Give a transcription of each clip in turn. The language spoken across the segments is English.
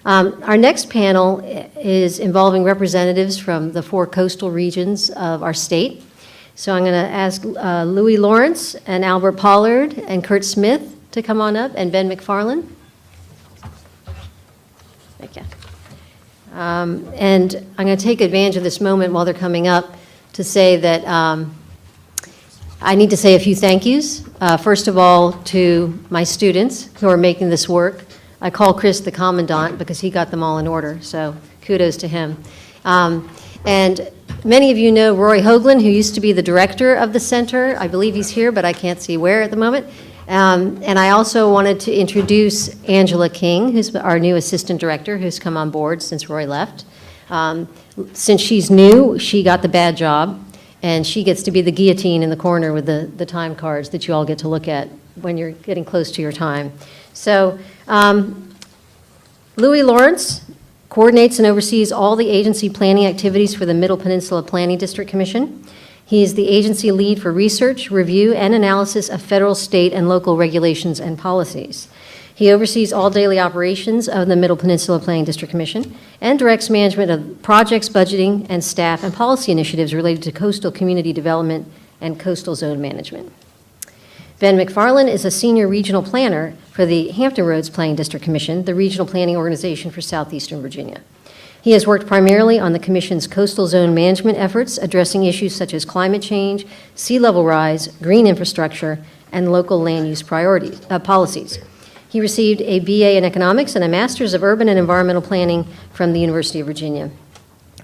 Our next panel is involving representatives from the 4 coastal regions of our state. So I'm going to ask Lewie Lawrence and Albert Pollard and Kurt Smith to come on up, and Ben McFarlane. Thank you. And I'm going to take advantage of this moment while they're coming up to say that I need to say a few thank yous. First of all, to my students who are making this work. I call Chris the commandant because he got them all in order, so kudos to him. And many of you know Rory Hoagland, who used to be the director of the center. I believe he's here, but I can't see where at the moment. And I also wanted to introduce Angela King, who's our new assistant director, who's come on board since Roy left. Since she's new, she got the bad job, and she gets to be the guillotine in the corner with the time cards that you all get to look at when you're getting close to your time. So Lewie Lawrence coordinates and oversees all the agency planning activities for the Middle Peninsula Planning District Commission. He is the agency lead for research, review, and analysis of federal, state, and local regulations and policies. He oversees all daily operations of the Middle Peninsula Planning District Commission and directs management of projects, budgeting, and staff and policy initiatives related to coastal community development and coastal zone management. Ben McFarlane is a senior regional planner for the Hampton Roads Planning District Commission, the regional planning organization for southeastern Virginia. He has worked primarily on the Commission's coastal zone management efforts, addressing issues such as climate change, sea level rise, green infrastructure, and local land use policies. He received a BA in economics and a master's of urban and environmental planning from the University of Virginia.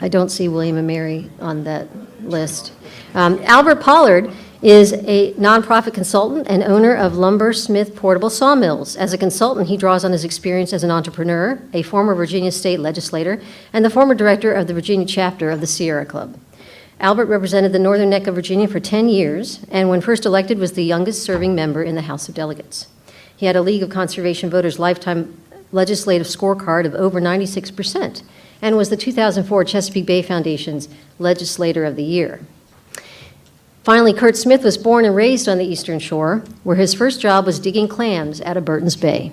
I don't see William and Mary on that list. Albert Pollard is a nonprofit consultant and owner of Lumber Smith Portable Sawmills. As a consultant, he draws on his experience as an entrepreneur, a former Virginia state legislator, and the former director of the Virginia chapter of the Sierra Club. Albert represented the Northern Neck of Virginia for 10 years, and when first elected was the youngest serving member in the House of Delegates. He had a League of Conservation Voters lifetime legislative scorecard of over 96%, and was the 2004 Chesapeake Bay Foundation's Legislator of the Year. Finally, Kurt Smith was born and raised on the Eastern Shore, where his first job was digging clams out of Burton's Bay.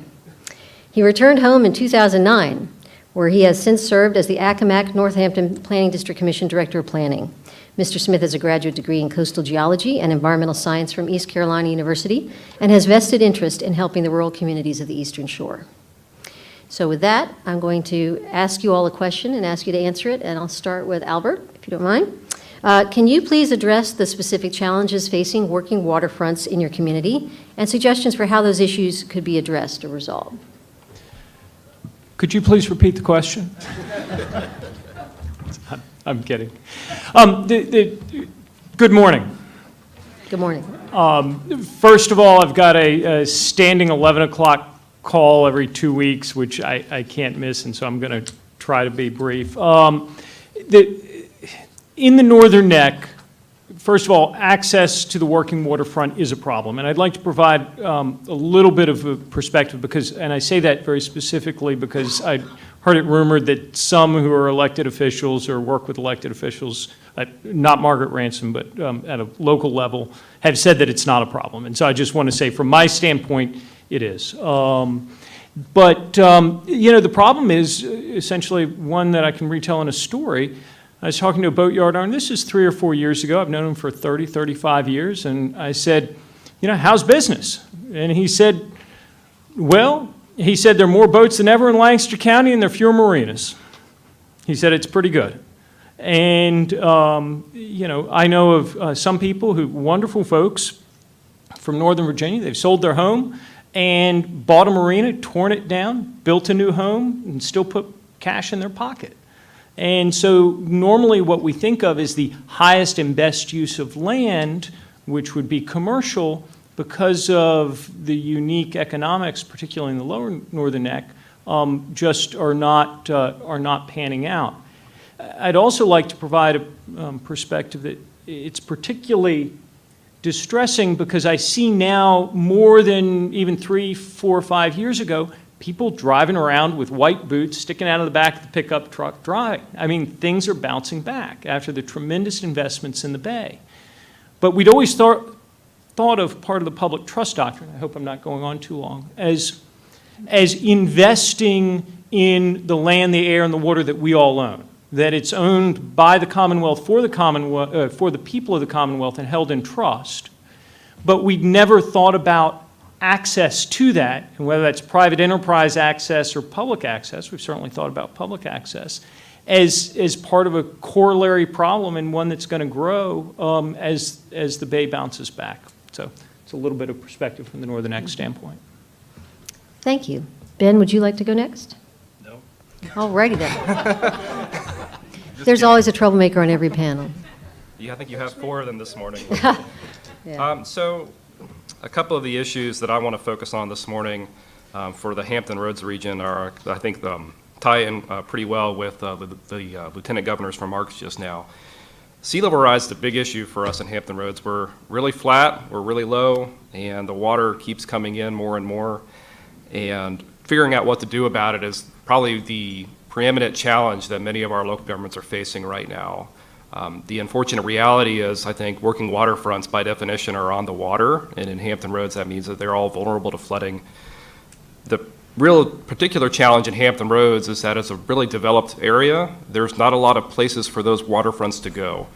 He returned home in 2009, where he has since served as the Accomack Northampton Planning District Commission Director of Planning. Mr. Smith has a graduate degree in coastal geology and environmental science from East Carolina University and has vested interest in helping the rural communities of the Eastern Shore. So with that, I'm going to ask you all a question and ask you to answer it, and I'll start with Albert, if you don't mind. Can you please address the specific challenges facing working waterfronts in your community and suggestions for how those issues could be addressed or resolved? Could you please repeat the question? I'm kidding. Good morning. Good morning. First of all, I've got a standing 11 o'clock call every 2 weeks, which I can't miss, and so I'm going to try to be brief. In the Northern Neck, first of all, access to the working waterfront is a problem, and I'd like to provide a little bit of a perspective because, and I say that very specifically because I heard it rumored that some who are elected officials or work with elected officials, not Margaret Ransom, but at a local level, have said that it's not a problem. And so I just want to say, from my standpoint, it is. But the problem is essentially one that I can retell in a story. I was talking to a boatyard owner, this is 3 or 4 years ago. I've known him for 30, 35 years. And I said, how's business? And he said, well, there are more boats than ever in Lancaster County and there are fewer marinas. He said, it's pretty good. And, I know of some people wonderful folks from Northern Virginia, they've sold their home and bought a marina, torn it down, built a new home, and still put cash in their pocket. And so normally what we think of is the highest and best use of land, which would be commercial, because of the unique economics, particularly in the lower Northern Neck, just are not panning out. I'd also like to provide a perspective that it's particularly distressing because I see now more than even 3, 4, 5 years ago, people driving around with white boots sticking out of the back of the pickup truck driving. I mean, things are bouncing back after the tremendous investments in the bay. But we'd always thought of part of the public trust doctrine, I hope I'm not going on too long, as investing in the land, the air, and the water that we all own, that it's owned by the Commonwealth for the people of the Commonwealth and held in trust. But we'd never thought about access to that, and whether that's private enterprise access or public access. We've certainly thought about public access as part of a corollary problem, and one that's going to grow as the bay bounces back. So it's a little bit of perspective from the Northern Neck standpoint. Thank you. Ben, would you like to go next? No. All righty then. There's always a troublemaker on every panel. Yeah, I think you have 4 of them this morning. Yeah. So a couple of the issues that I want to focus on this morning for the Hampton Roads region are, I think, tie in pretty well with the Lieutenant Governor's remarks just now. Sea level rise is a big issue for us in Hampton Roads. We're really flat, we're really low, and the water keeps coming in more and more. And figuring out what to do about it is probably the preeminent challenge that many of our local governments are facing right now. The unfortunate reality is, I think, working waterfronts by definition are on the water, and in Hampton Roads that means that they're all vulnerable to flooding. The real particular challenge in Hampton Roads is that it's a really developed area. There's not a lot of places for those waterfronts to go.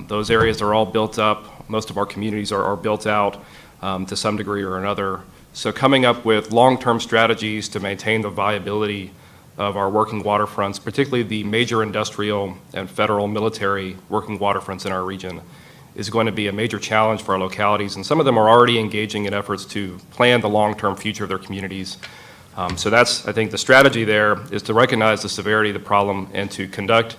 Those areas are all built up. Most of our communities are built out to some degree or another. So coming up with long-term strategies to maintain the viability of our working waterfronts, particularly the major industrial and federal military working waterfronts in our region, is going to be a major challenge for our localities, and some of them are already engaging in efforts to plan the long-term future of their communities. So that's, I think, the strategy there is to recognize the severity of the problem and to conduct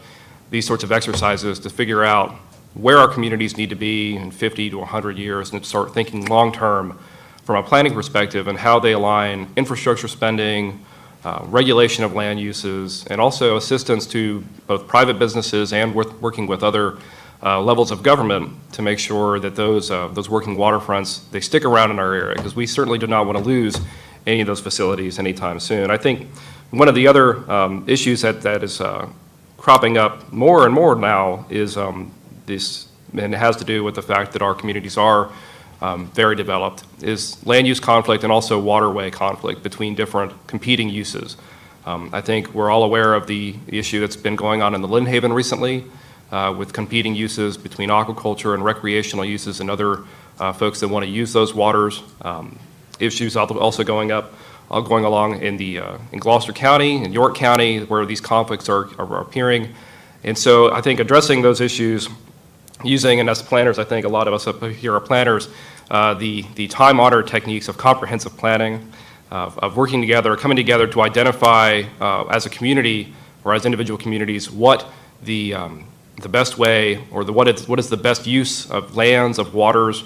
these sorts of exercises to figure out where our communities need to be in 50 to 100 years and start thinking long-term from a planning perspective and how they align infrastructure spending, regulation of land uses, and also assistance to both private businesses and working with other levels of government to make sure that those working waterfronts, they stick around in our area, because we certainly do not want to lose any of those facilities anytime soon. I think one of the other issues that is cropping up more and more now is this, and it has to do with the fact that our communities are very developed, is land use conflict and also waterway conflict between different competing uses. I think we're all aware of the issue that's been going on in the Lynn Haven recently with competing uses between aquaculture and recreational uses and other folks that want to use those waters. Issues also going along in Gloucester County and York County, where these conflicts are appearing. And so I think addressing those issues using, and as planners, I think a lot of us up here are planners, the time-honored techniques of comprehensive planning, of working together, coming together to identify as a community or as individual communities what the best way or what is the best use of lands, of waters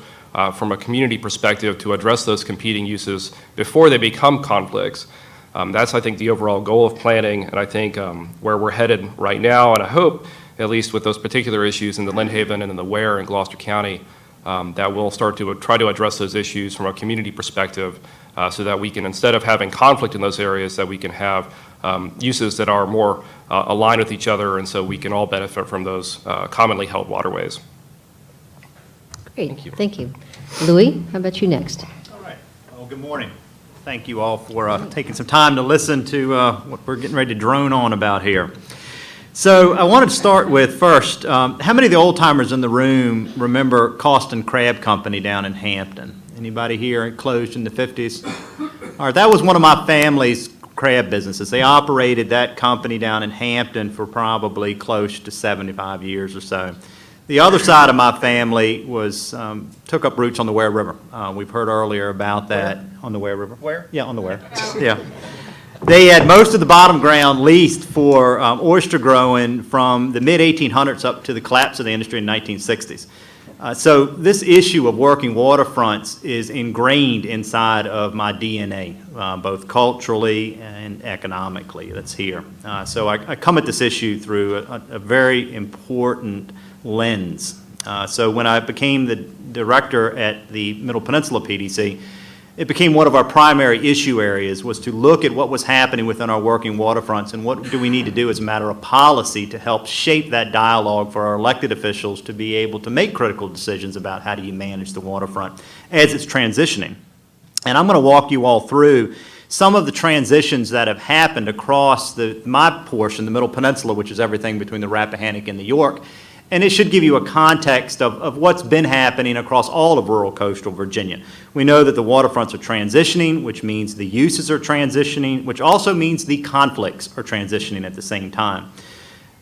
from a community perspective to address those competing uses before they become conflicts. That's, I think, the overall goal of planning, and I think where we're headed right now, and I hope, at least with those particular issues in the Lynn Haven and in the Ware and Gloucester County, that we'll start to try to address those issues from a community perspective so that we can, instead of having conflict in those areas, that we can have uses that are more aligned with each other, and so we can all benefit from those commonly held waterways. Great, thank you. Lewie, how about you next? All right. Well, good morning. Thank you all for taking some time to listen to what we're getting ready to drone on about here. So I wanted to start with first, how many of the old timers in the room remember Costin Crab Company down in Hampton? Anybody here? It closed in the 50s? All right, that was one of my family's crab businesses. They operated that company down in Hampton for probably close to 75 years or so. The other side of my family was took up roots on the Ware River. We've heard earlier about that. On the Ware River. Where? Yeah, on the Ware. Yeah. They had most of the bottom ground leased for oyster growing from the mid-1800s up to the collapse of the industry in the 1960s. So this issue of working waterfronts is ingrained inside of my DNA, both culturally and economically. That's here. So I come at this issue through a very important lens. So when I became the director at the Middle Peninsula PDC, it became one of our primary issue areas was to look at what was happening within our working waterfronts and what do we need to do as a matter of policy to help shape that dialogue for our elected officials to be able to make critical decisions about how do you manage the waterfront as it's transitioning. And I'm going to walk you all through some of the transitions that have happened across my portion, the Middle Peninsula, which is everything between the Rappahannock and the York. And it should give you a context of what's been happening across all of rural coastal Virginia. We know that the waterfronts are transitioning, which means the uses are transitioning, which also means the conflicts are transitioning at the same time.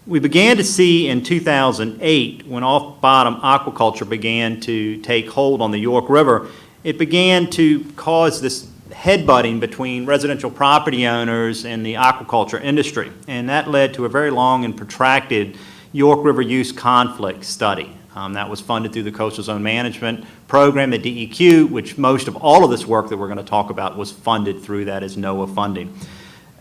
We began to see in 2008, when off-bottom aquaculture began to take hold on the York River, it began to cause this headbutting between residential property owners and the aquaculture industry. And that led to a very long and protracted York River use conflict study. That was funded through the Coastal Zone Management Program at DEQ, which most of all of this work that we're going to talk about was funded through that as NOAA funding.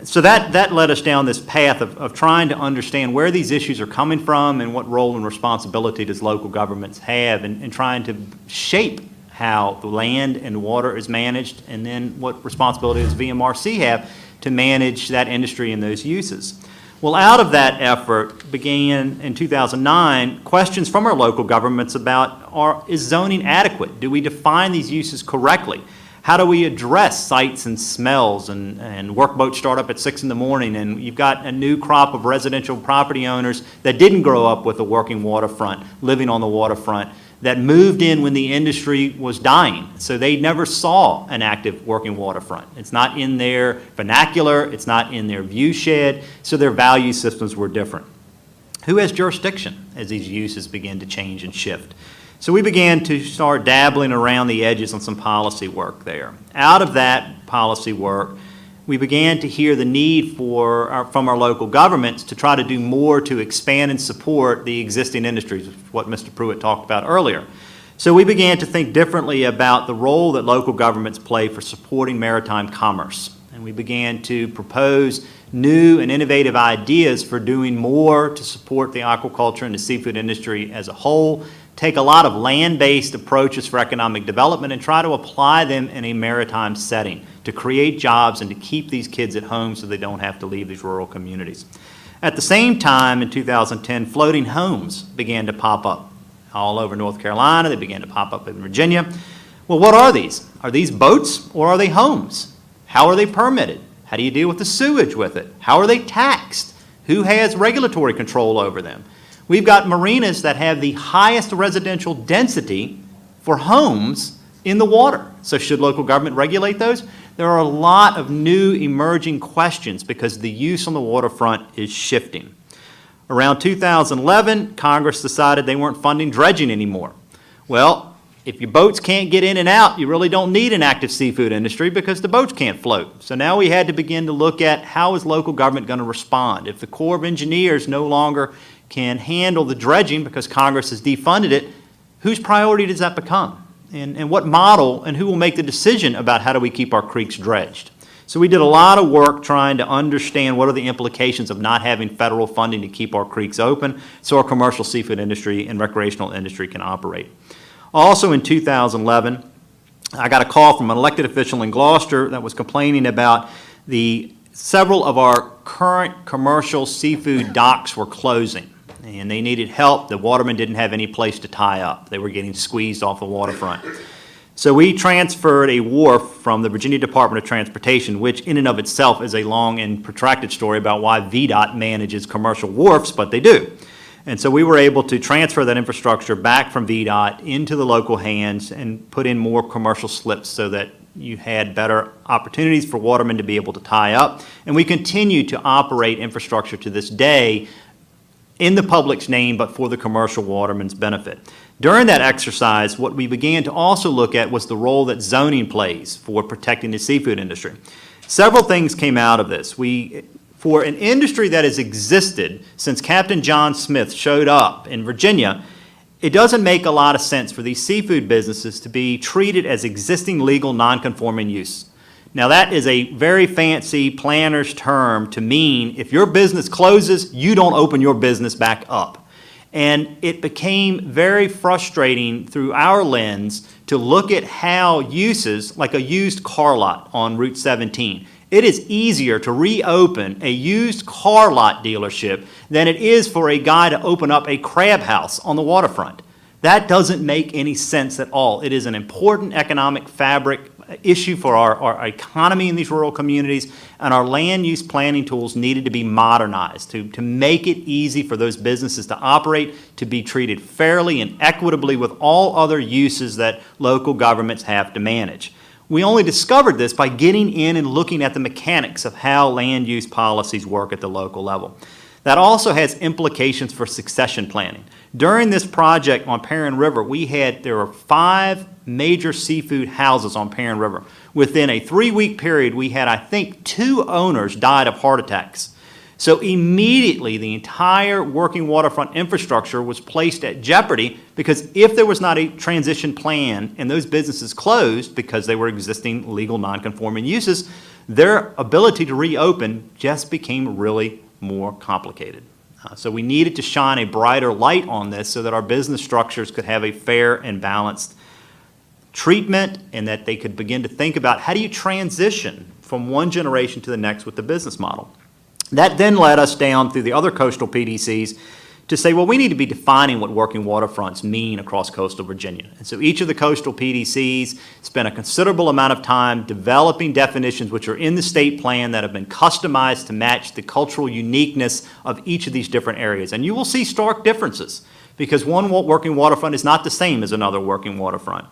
So that led us down this path of trying to understand where these issues are coming from and what role and responsibility does local governments have in trying to shape how the land and water is managed, and then what responsibility does VMRC have to manage that industry and those uses. Well, out of that effort began in 2009 questions from our local governments about is zoning adequate? Do we define these uses correctly? How do we address sights and smells and workboats start up at 6 in the morning, and you've got a new crop of residential property owners that didn't grow up with a working waterfront, living on the waterfront, that moved in when the industry was dying. So they never saw an active working waterfront. It's not in their vernacular, it's not in their view shed, so their value systems were different. Who has jurisdiction as these uses begin to change and shift? So we began to start dabbling around the edges on some policy work there. Out of that policy work, we began to hear the need from our local governments to try to do more to expand and support the existing industries, what Mr. Pruitt talked about earlier. So we began to think differently about the role that local governments play for supporting maritime commerce. And we began to propose new and innovative ideas for doing more to support the aquaculture and the seafood industry as a whole, take a lot of land-based approaches for economic development and try to apply them in a maritime setting to create jobs and to keep these kids at home so they don't have to leave these rural communities. At the same time, in 2010, floating homes began to pop up all over North Carolina. They began to pop up in Virginia. Well, what are these? Are these boats or are they homes? How are they permitted? How do you deal with the sewage with it? How are they taxed? Who has regulatory control over them? We've got marinas that have the highest residential density for homes in the water. So should local government regulate those? There are a lot of new emerging questions because the use on the waterfront is shifting. Around 2011, Congress decided they weren't funding dredging anymore. Well, if your boats can't get in and out, you really don't need an active seafood industry because the boats can't float. So now we had to begin to look at how is local government going to respond. If the Corps of Engineers no longer can handle the dredging because Congress has defunded it, whose priority does that become? And what model and who will make the decision about how do we keep our creeks dredged? So we did a lot of work trying to understand what are the implications of not having federal funding to keep our creeks open so our commercial seafood industry and recreational industry can operate. Also in 2011, I got a call from an elected official in Gloucester that was complaining about several of our current commercial seafood docks were closing. And they needed help. The watermen didn't have any place to tie up. They were getting squeezed off the waterfront. So we transferred a wharf from the Virginia Department of Transportation, which in and of itself is a long and protracted story about why VDOT manages commercial wharfs, but they do. And so we were able to transfer that infrastructure back from VDOT into the local hands and put in more commercial slips so that you had better opportunities for watermen to be able to tie up. And we continue to operate infrastructure to this day in the public's name, but for the commercial waterman's benefit. During that exercise, what we began to also look at was the role that zoning plays for protecting the seafood industry. Several things came out of this. For an industry that has existed since Captain John Smith showed up in Virginia, it doesn't make a lot of sense for these seafood businesses to be treated as existing legal non-conforming use. Now that is a very fancy planner's term to mean if your business closes, you don't open your business back up. And it became very frustrating through our lens to look at how uses, like a used car lot on Route 17, it is easier to reopen a used car lot dealership than it is for a guy to open up a crab house on the waterfront. That doesn't make any sense at all. It is an important economic fabric issue for our economy in these rural communities, and our land use planning tools needed to be modernized to make it easy for those businesses to operate, to be treated fairly and equitably with all other uses that local governments have to manage. We only discovered this by getting in and looking at the mechanics of how land use policies work at the local level. That also has implications for succession planning. During this project on Perrin River, there were 5 major seafood houses on Perrin River. Within a 3-week period, we had, I think, 2 owners died of heart attacks. So immediately, the entire working waterfront infrastructure was placed at jeopardy, because if there was not a transition plan and those businesses closed because they were existing legal non-conforming uses, their ability to reopen just became really more complicated. So we needed to shine a brighter light on this so that our business structures could have a fair and balanced treatment, and that they could begin to think about how do you transition from one generation to the next with the business model. That then led us down through the other coastal PDCs to say, well, we need to be defining what working waterfronts mean across coastal Virginia. And so each of the coastal PDCs spent a considerable amount of time developing definitions which are in the state plan that have been customized to match the cultural uniqueness of each of these different areas. And you will see stark differences, because one working waterfront is not the same as another working waterfront.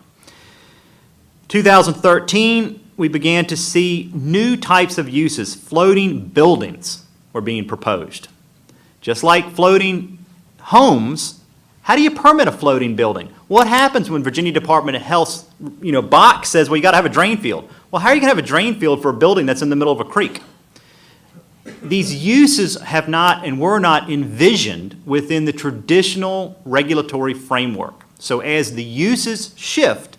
2013, we began to see new types of uses. Floating buildings were being proposed. Just like floating homes, how do you permit a floating building? What happens when Virginia Department of Health, box says, well, you got to have a drain field? Well, how are you going to have a drain field for a building that's in the middle of a creek? These uses have not and were not envisioned within the traditional regulatory framework. So as the uses shift,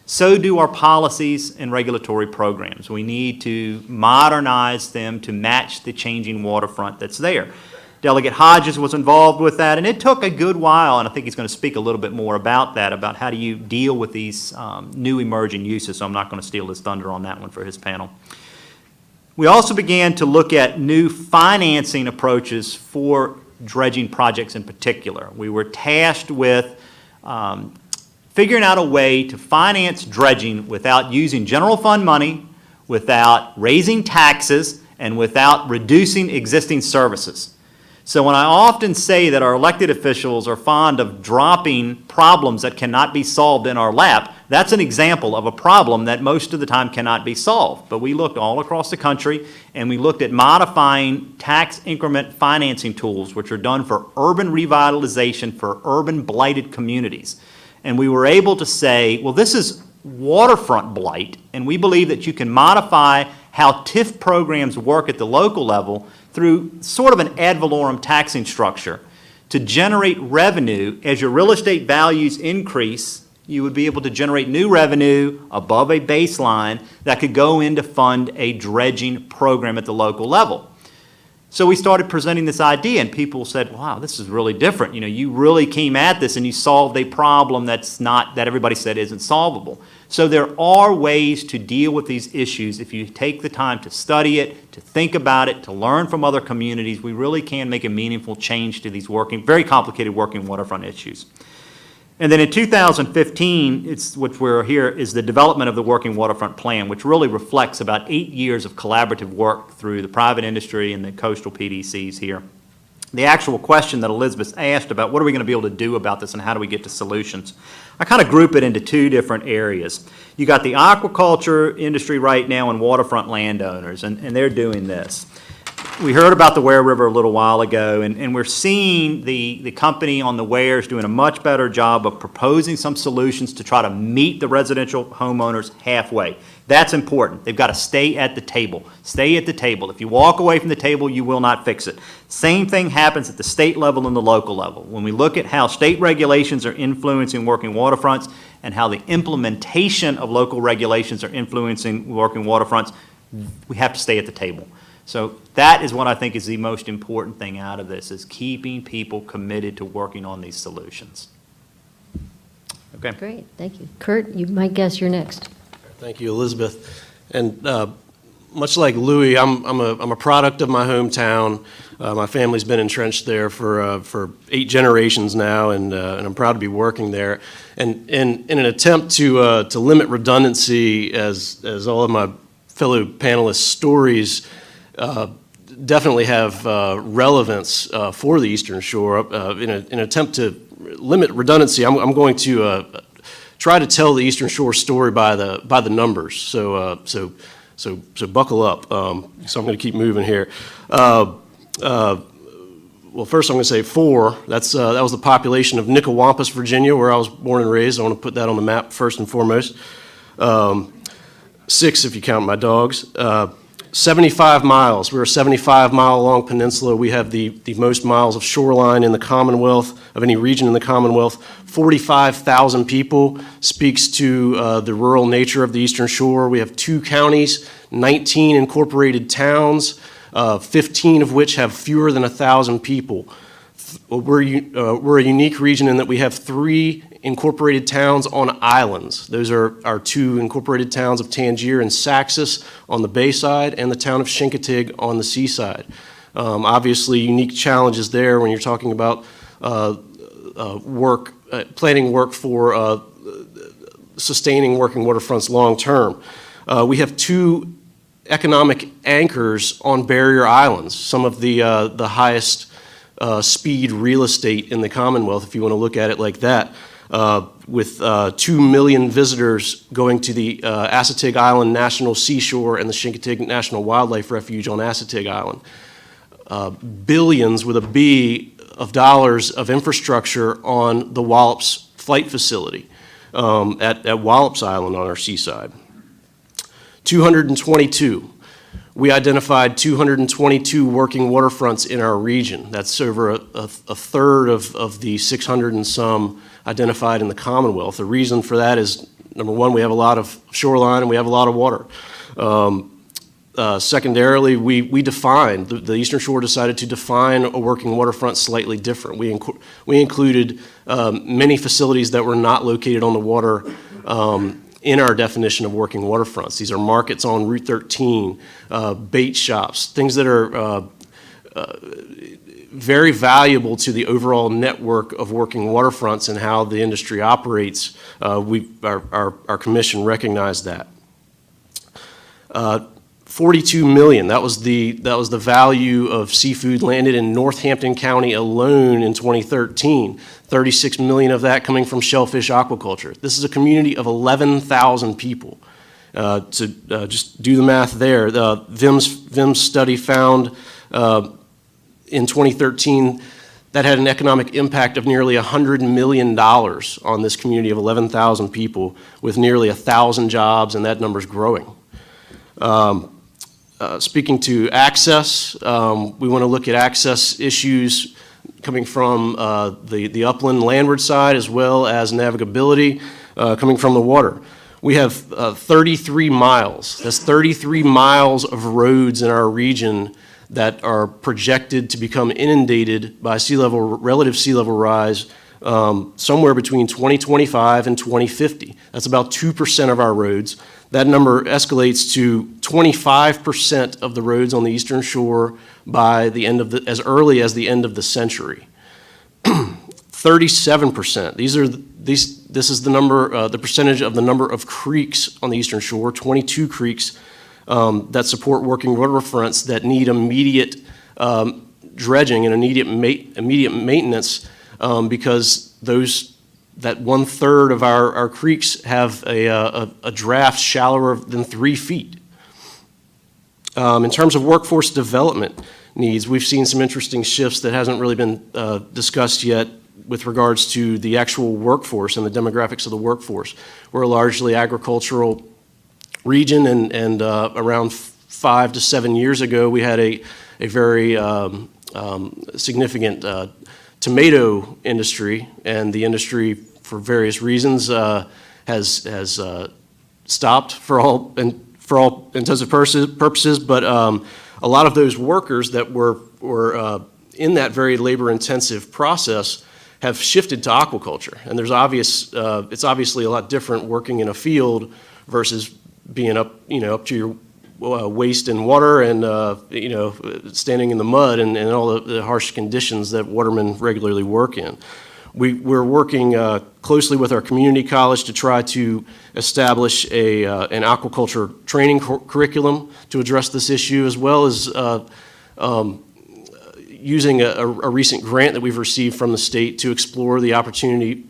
so do our policies and regulatory programs. We need to modernize them to match the changing waterfront that's there. Delegate Hodges was involved with that, and it took a good while, and I think he's going to speak a little bit more about that, about how do you deal with these new emerging uses, so I'm not going to steal his thunder on that one for his panel. We also began to look at new financing approaches for dredging projects in particular. We were tasked with figuring out a way to finance dredging without using general fund money, without raising taxes, and without reducing existing services. So when I often say that our elected officials are fond of dropping problems that cannot be solved in our lap, that's an example of a problem that most of the time cannot be solved. But we looked all across the country, and we looked at modifying tax increment financing tools, which are done for urban revitalization for urban blighted communities. And we were able to say, well, this is waterfront blight, and we believe that you can modify how TIF programs work at the local level through sort of an ad valorem taxing structure to generate revenue. As your real estate values increase, you would be able to generate new revenue above a baseline that could go in to fund a dredging program at the local level. So we started presenting this idea, and people said, wow, this is really different. You really came at this and you solved a problem that everybody said isn't solvable. So there are ways to deal with these issues. If you take the time to study it, to think about it, to learn from other communities, we really can make a meaningful change to these very complicated working waterfront issues. And then in 2015, which we're here, is the development of the Working Waterfront Plan, which really reflects about 8 years of collaborative work through the private industry and the coastal PDCs here. The actual question that Elizabeth asked about what are we going to be able to do about this and how do we get to solutions, I kind of group it into 2 different areas. You got the aquaculture industry right now and waterfront landowners, and they're doing this. We heard about the Ware River a little while ago, and we're seeing the company on the Wares doing a much better job of proposing some solutions to try to meet the residential homeowners halfway. That's important. They've got to stay at the table. Stay at the table. If you walk away from the table, you will not fix it. Same thing happens at the state level and the local level. When we look at how state regulations are influencing working waterfronts and how the implementation of local regulations are influencing working waterfronts, we have to stay at the table. So that is what I think is the most important thing out of this, is keeping people committed to working on these solutions. Okay. Great, thank you. Kurt, my guess you're next. Thank you, Elizabeth. And much like Lewie, I'm a product of my hometown. My family's been entrenched there for 8 generations now, and I'm proud to be working there. And in an attempt to limit redundancy, as all of my fellow panelists' stories definitely have relevance for the Eastern Shore, in an attempt to limit redundancy, I'm going to try to tell the Eastern Shore story by the numbers. So buckle up. So I'm going to keep moving here. Well, first I'm going to say 4. That was the population of Nickawampus, Virginia, where I was born and raised. I want to put that on the map first and foremost. 6 if you count my dogs. 75 miles. We're a 75-mile-long peninsula. We have the most miles of shoreline in the Commonwealth, of any region in the Commonwealth. 45,000 people, speaks to the rural nature of the Eastern Shore. We have 2 counties, 19 incorporated towns, 15 of which have fewer than 1,000 people. We're a unique region in that we have 3 incorporated towns on islands. Those are our 2 incorporated towns of Tangier and Saxis on the bay side, and the town of Chincoteague on the seaside. Obviously, unique challenges there when you're talking about planning work for sustaining working waterfronts long term. We have 2 economic anchors on barrier islands, some of the highest speed real estate in the Commonwealth, if you want to look at it like that, with 2 million visitors going to the Assateague Island National Seashore and the Chincoteague National Wildlife Refuge on Assateague Island. Billions with a B of dollars of infrastructure on the Wallops Flight Facility at Wallops Island on our seaside. 222. We identified 222 working waterfronts in our region. That's over a third of the 600 and some identified in the Commonwealth. The reason for that is, number one, we have a lot of shoreline and we have a lot of water. Secondarily, we defined, the Eastern Shore decided to define a working waterfront slightly different. We included many facilities that were not located on the water in our definition of working waterfronts. These are markets on Route 13, bait shops, things that are very valuable to the overall network of working waterfronts and how the industry operates. Our commission recognized that. 42 million, that was the value of seafood landed in Northampton County alone in 2013. 36 million of that coming from shellfish aquaculture. This is a community of 11,000 people. Just do the math there. The VIM's study found in 2013 that had an economic impact of nearly $100 million on this community of 11,000 people, with nearly 1,000 jobs, and that number's growing. Speaking to access, we want to look at access issues coming from the upland landward side, as well as navigability coming from the water. We have 33 miles. That's 33 miles of roads in our region that are projected to become inundated by relative sea level rise somewhere between 2025 and 2050. That's about 2% of our roads. That number escalates to 25% of the roads on the Eastern Shore by as early as the end of the century. 37%. This is the number, the percentage of the number of creeks on the Eastern Shore. 22 creeks that support working waterfronts that need immediate dredging and immediate maintenance because that 1/3 of our creeks have a draft shallower than 3 feet. In terms of workforce development needs, we've seen some interesting shifts that hasn't really been discussed yet with regards to the actual workforce and the demographics of the workforce. We're a largely agricultural region, and around 5 to 7 years ago, we had a very significant tomato industry, and the industry, for various reasons, has stopped for all intents and purposes. But a lot of those workers that were in that very labor-intensive process have shifted to aquaculture, and it's obviously a lot different working in a field versus being up to your waste in water and, standing in the mud and all the harsh conditions that watermen regularly work in. We're working closely with our community college to try to establish an aquaculture training curriculum to address this issue, as well as using a recent grant that we've received from the state to explore the opportunity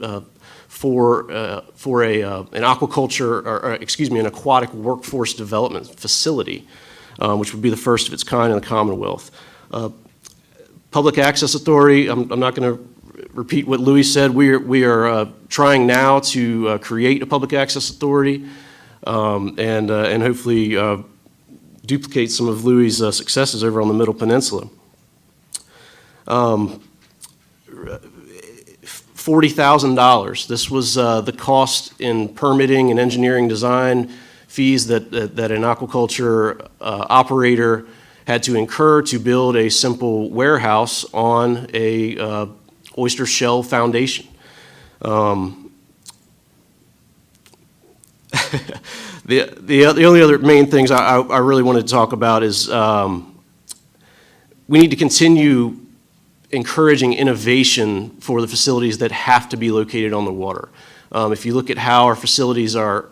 for an aquaculture, an aquatic workforce development facility, which would be the first of its kind in the Commonwealth. Public Access Authority, I'm not going to repeat what Lewie said. We are trying now to create a public access authority and hopefully duplicate some of Lewie's successes over on the Middle Peninsula. $40,000. This was the cost in permitting and engineering design fees that an aquaculture operator had to incur to build a simple warehouse on a oyster shell foundation. The only other main things I really wanted to talk about is we need to continue encouraging innovation for the facilities that have to be located on the water. If you look at how our facilities are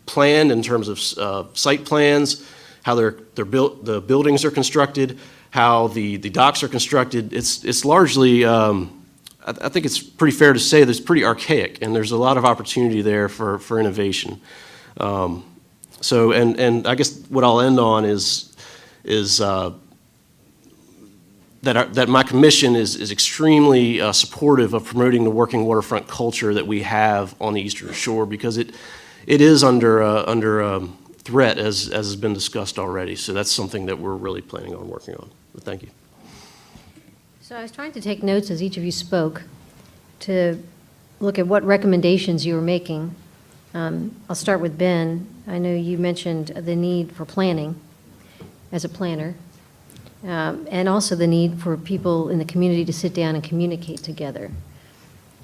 planned in terms of site plans, how they're built, the buildings are constructed, how the docks are constructed, it's largely, I think it's pretty fair to say that it's pretty archaic, and there's a lot of opportunity there for innovation. And I guess what I'll end on is that my commission is extremely supportive of promoting the working waterfront culture that we have on the Eastern Shore, because it is under threat, as has been discussed already. So that's something that we're really planning on working on. But thank you. So I was trying to take notes as each of you spoke to look at what recommendations you were making. I'll start with Ben. I know you mentioned the need for planning as a planner, and also the need for people in the community to sit down and communicate together.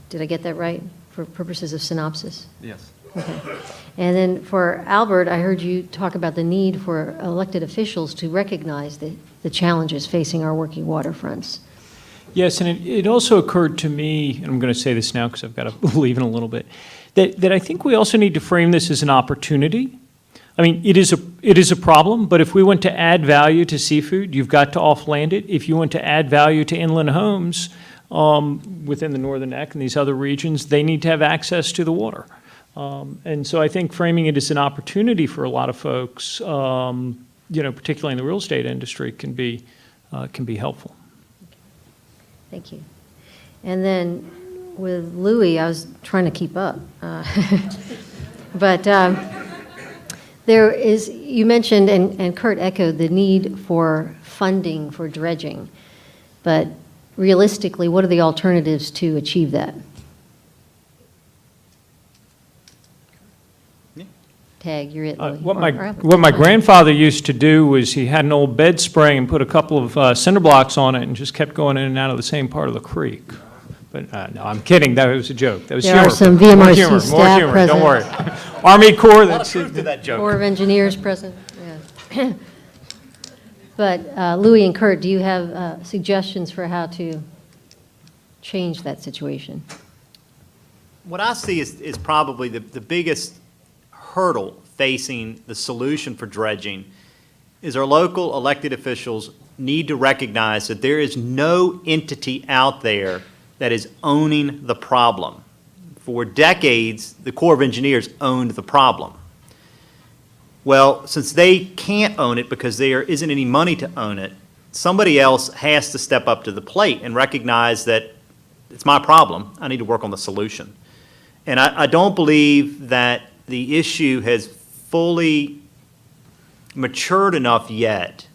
Did I get that right for purposes of synopsis? Yes. Okay. And then for Albert, I heard you talk about the need for elected officials to recognize the challenges facing our working waterfronts. Yes, and it also occurred to me, and I'm going to say this now because I've got to leave in a little bit, that I think we also need to frame this as an opportunity. I mean, it is a problem, but if we want to add value to seafood, you've got to off-land it. If you want to add value to inland homes within the Northern Neck and these other regions, they need to have access to the water. And so I think framing it as an opportunity for a lot of folks, particularly in the real estate industry, can be helpful. Thank you. And then with Lewie, I was trying to keep up. But there is, you mentioned, and Kurt echoed, the need for funding for dredging. But realistically, what are the alternatives to achieve that? Tag, you're it, Lewie. What my grandfather used to do was he had an old bed spring and put a couple of cinder blocks on it and just kept going in and out of the same part of the creek. But no, I'm kidding. That was a joke. That was There humor. are some More VMRC humor, more staff humor. present. Don't worry. Army Corps. That's Truth to that joke. Corps of Engineers present, yeah. But Lewie and Kurt, do you have suggestions for how to change that situation? What I see is probably the biggest hurdle facing the solution for dredging is our local elected officials need to recognize that there is no entity out there that is owning the problem. For decades, the Corps of Engineers owned the problem. Well, since they can't own it because there isn't any money to own it, somebody else has to step up to the plate and recognize that it's my problem. I need to work on the solution. And I don't believe that the issue has fully matured enough yet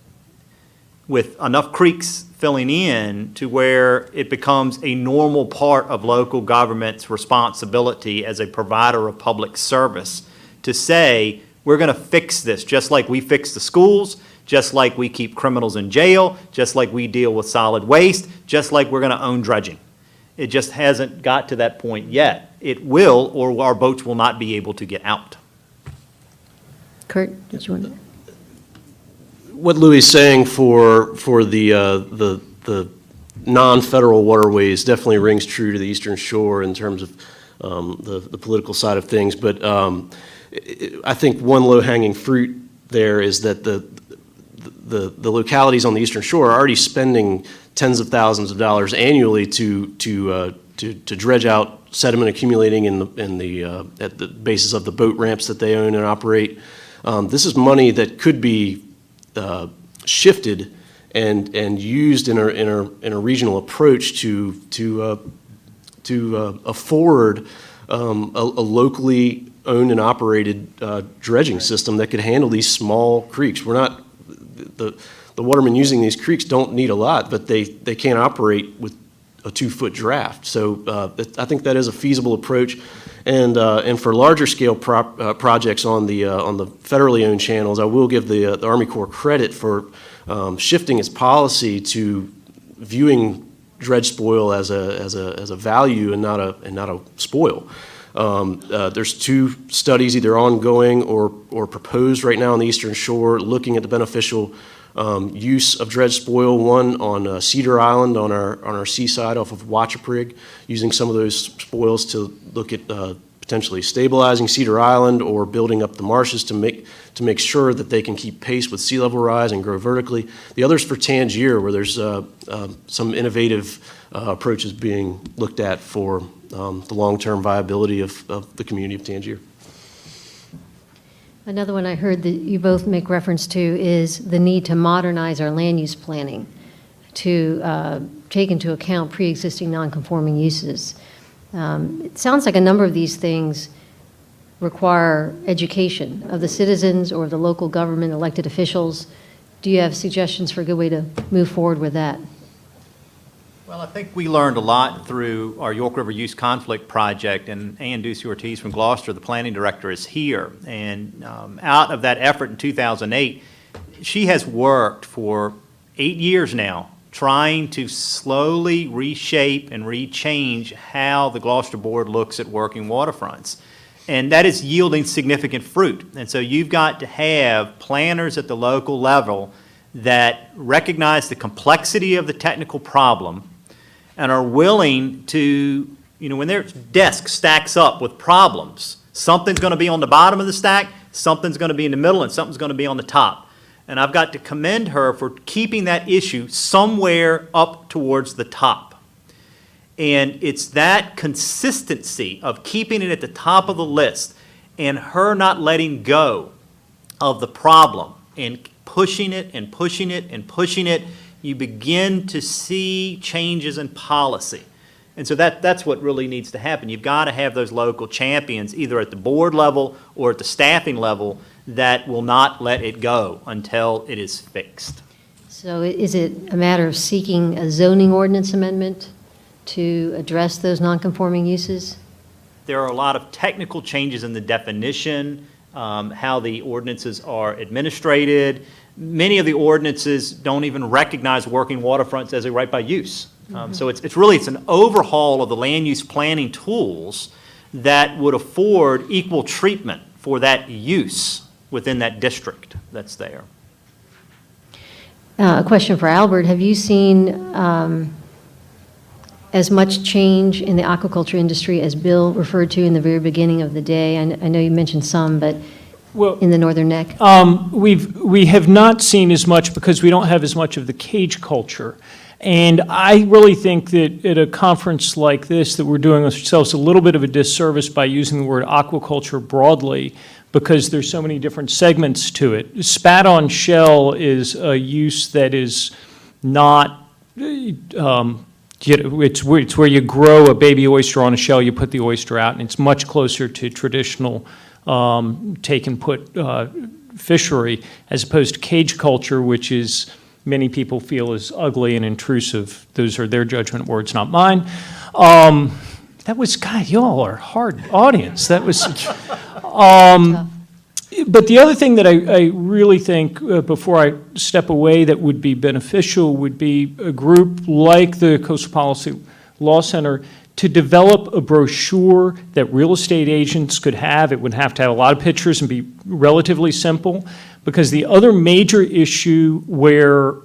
with enough creeks filling in to where it becomes a normal part of local government's responsibility as a provider of public service to say, we're going to fix this, just like we fix the schools, just like we keep criminals in jail, just like we deal with solid waste, just like we're going to own dredging. It just hasn't got to that point yet. It will, or our boats will not be able to get out. Kurt, did you want to? What Lewie is saying for the non-federal waterways definitely rings true to the Eastern Shore in terms of the political side of things. But I think one low-hanging fruit there is that the localities on the Eastern Shore are already spending tens of thousands of dollars annually to dredge out sediment accumulating at the bases of the boat ramps that they own and operate. This is money that could be shifted and used in a regional approach to afford a locally owned and operated dredging system that could handle these small creeks. We're not the watermen using these creeks don't need a lot, but they can't operate with a 2-foot draft. So I think that is a feasible approach. And for larger scale projects on the federally owned channels, I will give the Army Corps credit for shifting its policy to viewing dredge spoil as a value and not a spoil. There's 2 studies either ongoing or proposed right now on the Eastern Shore looking at the beneficial use of dredge spoil. One on Cedar Island on our seaside off of Waterfront, using some of those spoils to look at potentially stabilizing Cedar Island or building up the marshes to make sure that they can keep pace with sea level rise and grow vertically. The other's for Tangier, where there's some innovative approaches being looked at for the long-term viability of the community of Tangier. Another one I heard that you both make reference to is the need to modernize our land use planning to take into account pre-existing non-conforming uses. It sounds like a number of these things require education of the citizens or the local government elected officials. Do you have suggestions for a good way to move forward with that? Well, I think we learned a lot through our York River Use Conflict Project, and Ann Ducey-Ortiz from Gloucester, the planning director, is here. And out of that effort in 2008, she has worked for 8 years now trying to slowly reshape and rechange how the Gloucester Board looks at working waterfronts. And that is yielding significant fruit. And so you've got to have planners at the local level that recognize the complexity of the technical problem and are willing to, when their desk stacks up with problems, something's going to be on the bottom of the stack, something's going to be in the middle, and something's going to be on the top. And I've got to commend her for keeping that issue somewhere up towards the top. And it's that consistency of keeping it at the top of the list and her not letting go of the problem and pushing it and pushing it and pushing it, you begin to see changes in policy. And so that's what really needs to happen. You've got to have those local champions, either at the board level or at the staffing level, that will not let it go until it is fixed. So is it a matter of seeking a zoning ordinance amendment to address those non-conforming uses? There are a lot of technical changes in the definition, how the ordinances are administrated. Many of the ordinances don't even recognize working waterfronts as a right by use. So it's an overhaul of the land use planning tools that would afford equal treatment for that use within that district that's there. A question for Albert. Have you seen as much change in the aquaculture industry as Bill referred to in the very beginning of the day? I know you mentioned some, but in the Northern Neck? We have not seen as much because we don't have as much of the cage culture. And I really think that at a conference like this that we're doing ourselves a little bit of a disservice by using the word aquaculture broadly because there's so many different segments to it. Spat on shell is a use that is not, it's where you grow a baby oyster on a shell, you put the oyster out, and it's much closer to traditional take and put fishery as opposed to cage culture, which is many people feel is ugly and intrusive. Those are their judgment words, not mine. That was, God, y'all are a hard audience. That was, but the other thing that I really think before I step away that would be beneficial would be a group like the Coastal Policy Law Center to develop a brochure that real estate agents could have. It would have to have a lot of pictures and be relatively simple, because the other major issue where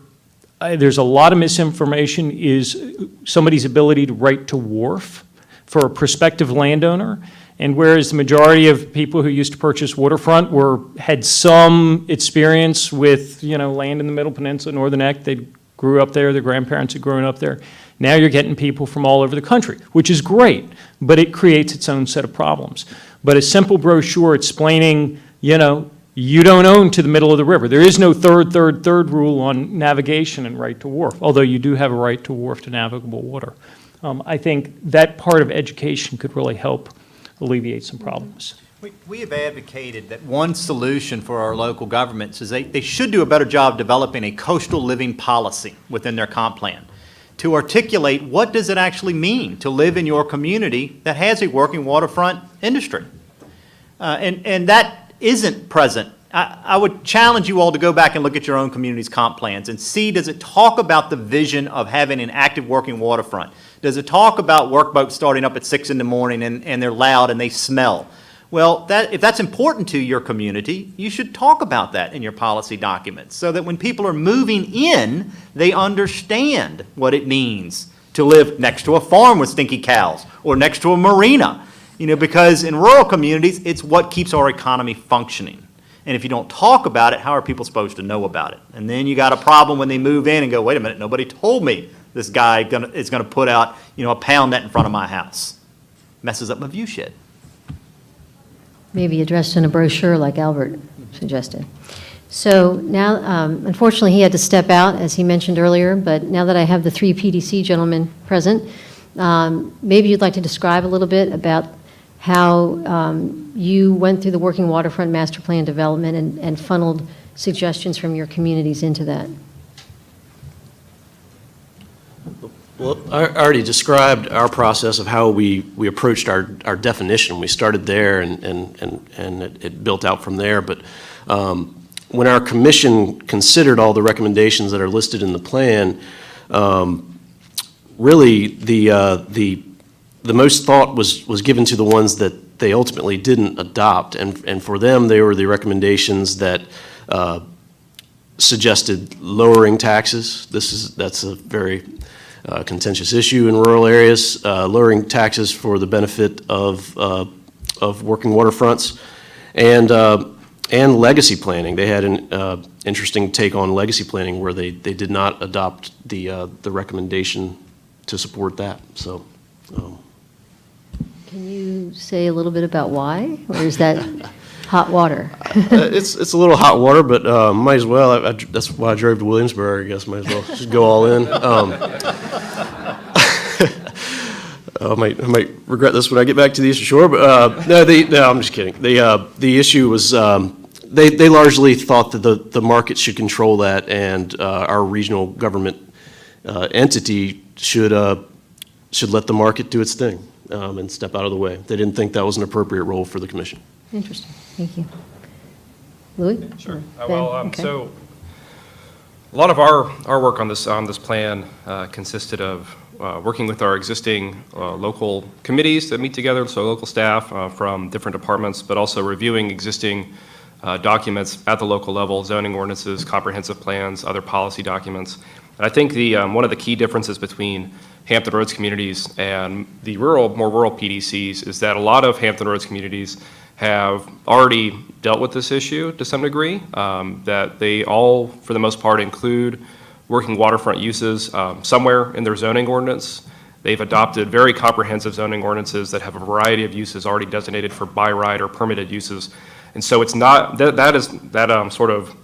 there's a lot of misinformation is somebody's ability to write to wharf for a prospective landowner. And whereas the majority of people who used to purchase Waterfront had some experience with, land in the Middle Peninsula, Northern Neck, they grew up there, their grandparents had grown up there. Now you're getting people from all over the country, which is great, but it creates its own set of problems. But a simple brochure explaining, you don't own to the middle of the river. There is no third rule on navigation and right to wharf, although you do have a right to wharf to navigable water. I think that part of education could really help alleviate some problems. We have advocated that one solution for our local governments is they should do a better job developing a coastal living policy within their comp plan to articulate what does it actually mean to live in your community that has a working waterfront industry. And that isn't present. I would challenge you all to go back and look at your own community's comp plans and see, does it talk about the vision of having an active working waterfront? Does it talk about workboats starting up at 6 in the morning and they're loud and they smell? Well, if that's important to your community, you should talk about that in your policy documents so that when people are moving in, they understand what it means to live next to a farm with stinky cows or next to a marina, because in rural communities, it's what keeps our economy functioning. And if you don't talk about it, how are people supposed to know about it? And then you got a problem when they move in and go, wait a minute, nobody told me this guy is going to put out, a pound net in front of my house. Messes up my view shed. Maybe addressed in a brochure like Albert suggested. So now, unfortunately, he had to step out, as he mentioned earlier, but now that I have the 3 PDC gentlemen present, maybe you'd like to describe a little bit about how you went through the Working Waterfront Master Plan development and funneled suggestions from your communities into that. Well, I already described our process of how we approached our definition. We started there and it built out from there. But when our commission considered all the recommendations that are listed in the plan, really the most thought was given to the ones that they ultimately didn't adopt. And for them, they were the recommendations that suggested lowering taxes. That's a very contentious issue in rural areas, lowering taxes for the benefit of working waterfronts, and legacy planning. They had an interesting take on legacy planning where they did not adopt the recommendation to support that. So, Can you say a little bit about why, or is that hot water? it's a little hot water, but might as well. That's why I drove to Williamsburg. I guess might as well just go all in. I might regret this when I get back to the Eastern Shore, but no, I'm just kidding. The issue was they largely thought that the market should control that, and our regional government entity should let the market do its thing and step out of the way. They didn't think that was an appropriate role for the commission. Interesting. Thank you. Louis? Sure. Ben? Well, Okay. so a lot of our work on this plan consisted of working with our existing local committees that meet together, so local staff from different departments, but also reviewing existing documents at the local level, zoning ordinances, comprehensive plans, other policy documents. And I think one of the key differences between Hampton Roads communities and the more rural PDCs is that a lot of Hampton Roads communities have already dealt with this issue to some degree, that they all, for the most part, include working waterfront uses somewhere in their zoning ordinance. They've adopted very comprehensive zoning ordinances that have a variety of uses already designated for by right or permitted uses. And so it's not, that sort of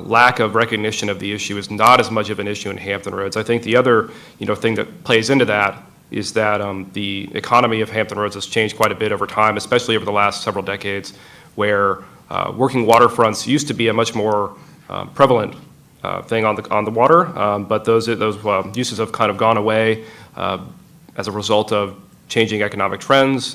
lack of recognition of the issue is not as much of an issue in Hampton Roads. I think the other thing that plays into that is that the economy of Hampton Roads has changed quite a bit over time, especially over the last several decades, where working waterfronts used to be a much more prevalent thing on the water, but those uses have kind of gone away as a result of changing economic trends,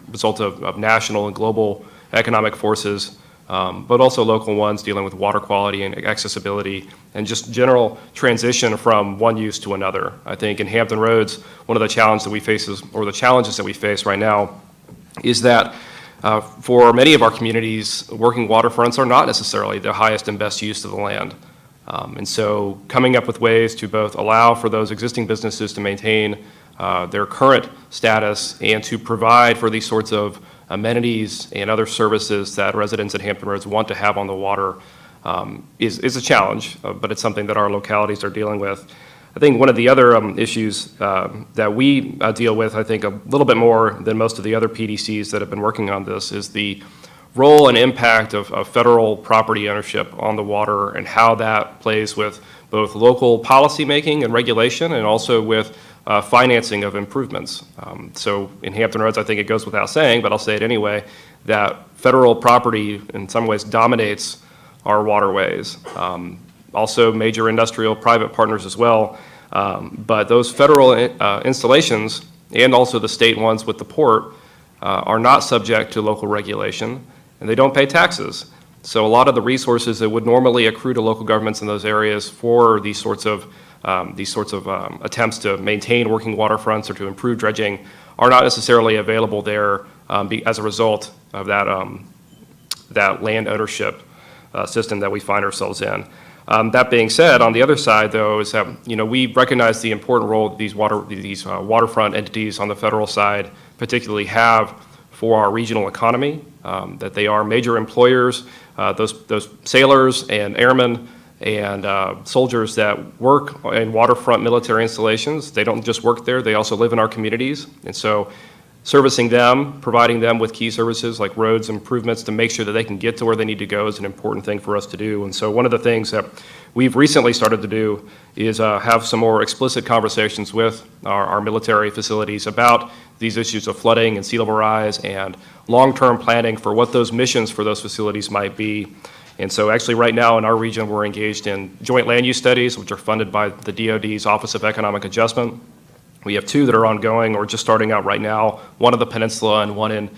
result of national and global economic forces but also local ones dealing with water quality and accessibility and just general transition from one use to another. I think in Hampton Roads, one of the challenges that we face right now is that for many of our communities, working waterfronts are not necessarily the highest and best use of the land. And so coming up with ways to both allow for those existing businesses to maintain their current status and to provide for these sorts of amenities and other services that residents at Hampton Roads want to have on the water is a challenge, but it's something that our localities are dealing with. I think one of the other issues that we deal with, I think, a little bit more than most of the other PDCs that have been working on this is the role and impact of federal property ownership on the water and how that plays with both local policymaking and regulation and also with financing of improvements. So in Hampton Roads, I think it goes without saying, but I'll say it anyway, that federal property in some ways dominates our waterways. Also major industrial private partners as well. But those federal installations and also the state ones with the port are not subject to local regulation, and they don't pay taxes. So a lot of the resources that would normally accrue to local governments in those areas for these sorts of attempts to maintain working waterfronts or to improve dredging are not necessarily available there as a result of that land ownership system that we find ourselves in. That being said, on the other side, though, is that we recognize the important role that these waterfront entities on the federal side particularly have for our regional economy, that they are major employers, those sailors and airmen and soldiers that work in waterfront military installations. They don't just work there, they also live in our communities. And so servicing them, providing them with key services like roads improvements to make sure that they can get to where they need to go is an important thing for us to do. And so one of the things that we've recently started to do is have some more explicit conversations with our military facilities about these issues of flooding and sea level rise and long-term planning for what those missions for those facilities might be. And so actually right now in our region, we're engaged in joint land use studies, which are funded by the DoD's Office of Economic Adjustment. We have two that are ongoing or just starting out right now, one in the peninsula and one in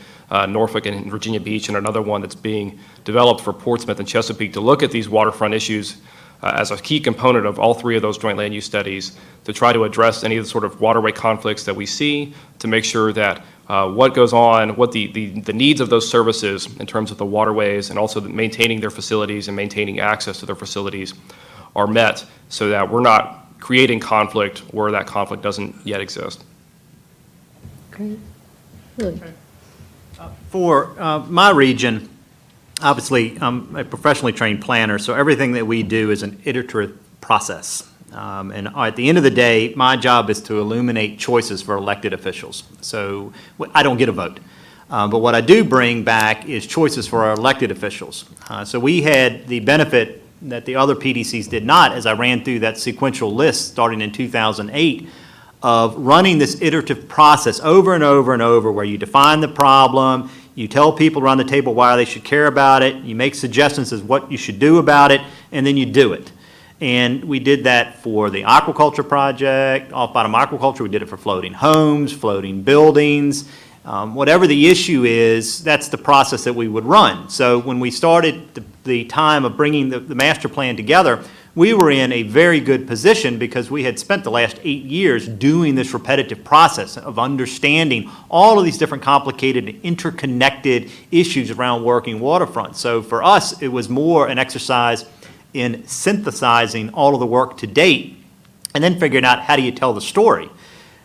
Norfolk and Virginia Beach, and another one that's being developed for Portsmouth and Chesapeake to look at these waterfront issues as a key component of all three of those joint land use studies to try to address any of the sort of waterway conflicts that we see, to make sure that what goes on, what the needs of those services in terms of the waterways and also maintaining their facilities and maintaining access to their facilities are met so that we're not creating conflict where that conflict doesn't yet exist. Great. Really? For my region, obviously, I'm a professionally trained planner, so everything that we do is an iterative process. And at the end of the day, my job is to illuminate choices for elected officials. So I don't get a vote. But what I do bring back is choices for our elected officials. So we had the benefit that the other PDCs did not, as I ran through that sequential list starting in 2008, of running this iterative process over and over and over, where you define the problem, you tell people around the table why they should care about it, you make suggestions as what you should do about it, and then you do it. And we did that for the aquaculture project, off-bottom aquaculture. We did it for floating homes, floating buildings. Whatever the issue is, that's the process that we would run. So when we started the time of bringing the master plan together, we were in a very good position because we had spent the last 8 years doing this repetitive process of understanding all of these different complicated and interconnected issues around working waterfront. So for us, it was more an exercise in synthesizing all of the work to date and then figuring out how do you tell the story.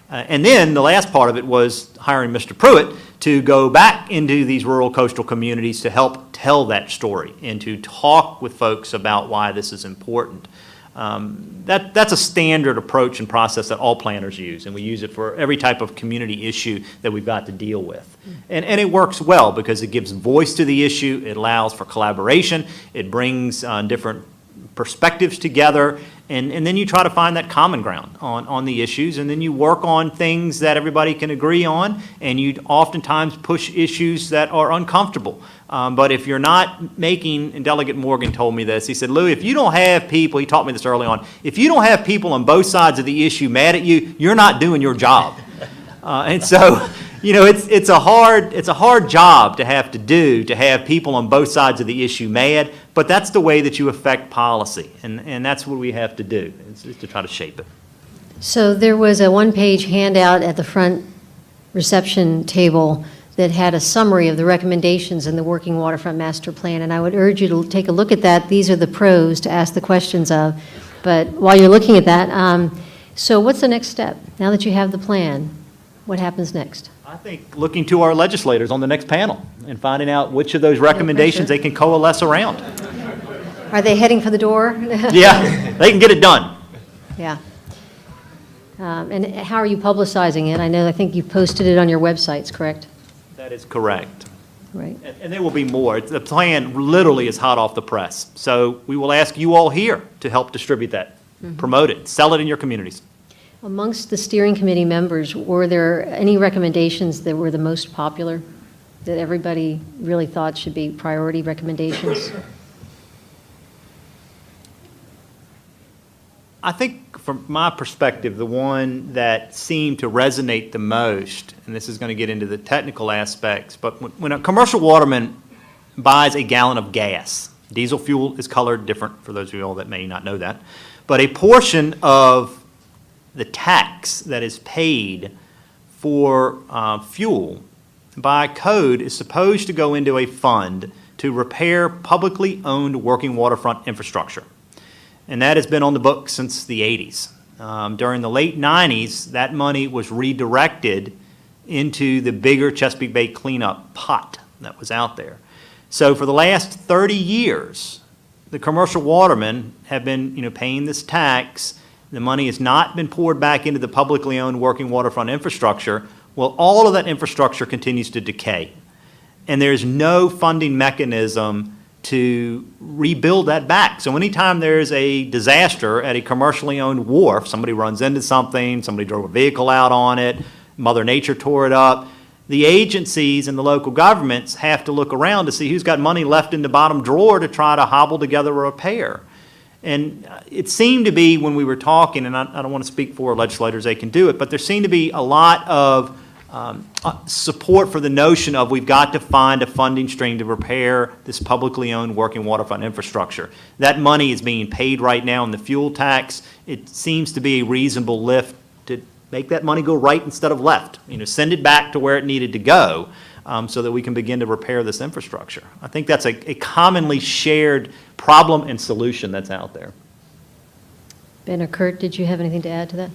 And then the last part of it was hiring Mr. Pruitt to go back into these rural coastal communities to help tell that story and to talk with folks about why this is important. That's a standard approach and process that all planners use, and we use it for every type of community issue that we've got to deal with. And it works well because it gives voice to the issue, it allows for collaboration, it brings different perspectives together, and then you try to find that common ground on the issues, and then you work on things that everybody can agree on, and you oftentimes push issues that are uncomfortable. But if you're not making, and Delegate Morgan told me this, he said, Lewie, if you don't have people, he taught me this early on, if you don't have people on both sides of the issue mad at you, you're not doing your job. And so You know, it's a hard job to have to do, to have people on both sides of the issue mad, but that's the way that you affect policy, and that's what we have to do, is to try to shape it. So there was a one-page handout at the front reception table that had a summary of the recommendations in the Working Waterfront Master Plan, and I would urge you to take a look at that. These are the pros to ask the questions of. But while you're looking at that, so what's the next step? Now that you have the plan, what happens next? I think looking to our legislators on the next panel and finding out which of those recommendations they can coalesce around. Are they heading for the door? Yeah, they can get it done. Yeah. And how are you publicizing it? I think you've posted it on your websites, correct? That is correct. Right. And there will be more. The plan literally is hot off the press. So we will ask you all here to help distribute that, promote it, sell it in your communities. Amongst the steering committee members, were there any recommendations that were the most popular, that everybody really thought should be priority recommendations? I think from my perspective, the one that seemed to resonate the most, and this is going to get into the technical aspects, but when a commercial waterman buys a gallon of gas, diesel fuel is colored different for those of you all that may not know that, but a portion of the tax that is paid for fuel by code is supposed to go into a fund to repair publicly owned working waterfront infrastructure. And that has been on the books since the 80s. During the late 90s, that money was redirected into the bigger Chesapeake Bay cleanup pot that was out there. So for the last 30 years, the commercial watermen have been, paying this tax. The money has not been poured back into the publicly owned working waterfront infrastructure. Well, all of that infrastructure continues to decay. And there's no funding mechanism to rebuild that back. So anytime there's a disaster at a commercially owned wharf, somebody runs into something, somebody drove a vehicle out on it, Mother Nature tore it up, the agencies and the local governments have to look around to see who's got money left in the bottom drawer to try to hobble together a repair. And it seemed to be, when we were talking, and I don't want to speak for legislators, they can do it, but there seemed to be a lot of support for the notion of we've got to find a funding stream to repair this publicly owned working waterfront infrastructure. That money is being paid right now in the fuel tax. It seems to be a reasonable lift to make that money go right instead of left. Send it back to where it needed to go so that we can begin to repair this infrastructure. I think that's a commonly shared problem and solution that's out there. Ben or Kurt, did you have anything to add to that?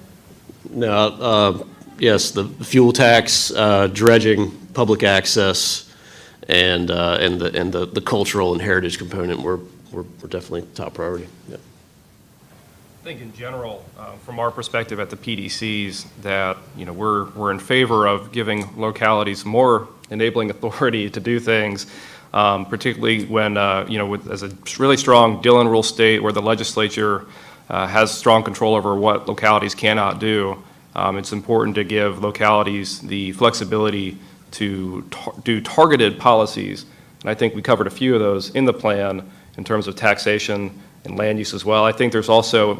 No, yes, the fuel tax, dredging, public access, and the cultural and heritage component were definitely top priority. Yeah. I think in general, from our perspective at the PDCs, that we're in favor of giving localities more enabling authority to do things, particularly when as a really strong Dillon rule state where the legislature has strong control over what localities cannot do. It's important to give localities the flexibility to do targeted policies, and I think we covered a few of those in the plan in terms of taxation and land use as well. I think there's also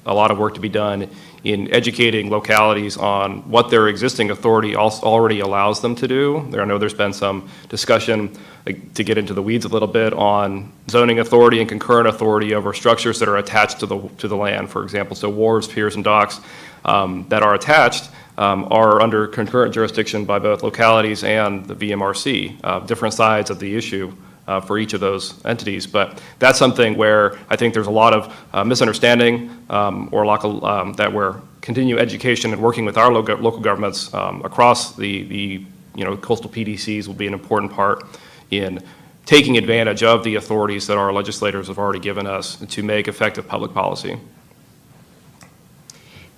a lot of work to be done in educating localities on what their existing authority already allows them to do. I know there's been some discussion, to get into the weeds a little bit, on zoning authority and concurrent authority over structures that are attached to the land, for example. So wharves, piers, and docks that are attached are under concurrent jurisdiction by both localities and the VMRC, different sides of the issue for each of those entities. But that's something where I think there's a lot of misunderstanding or lack of, that we're continue education and working with our local governments across the coastal PDCs will be an important part in taking advantage of the authorities that our legislators have already given us to make effective public policy.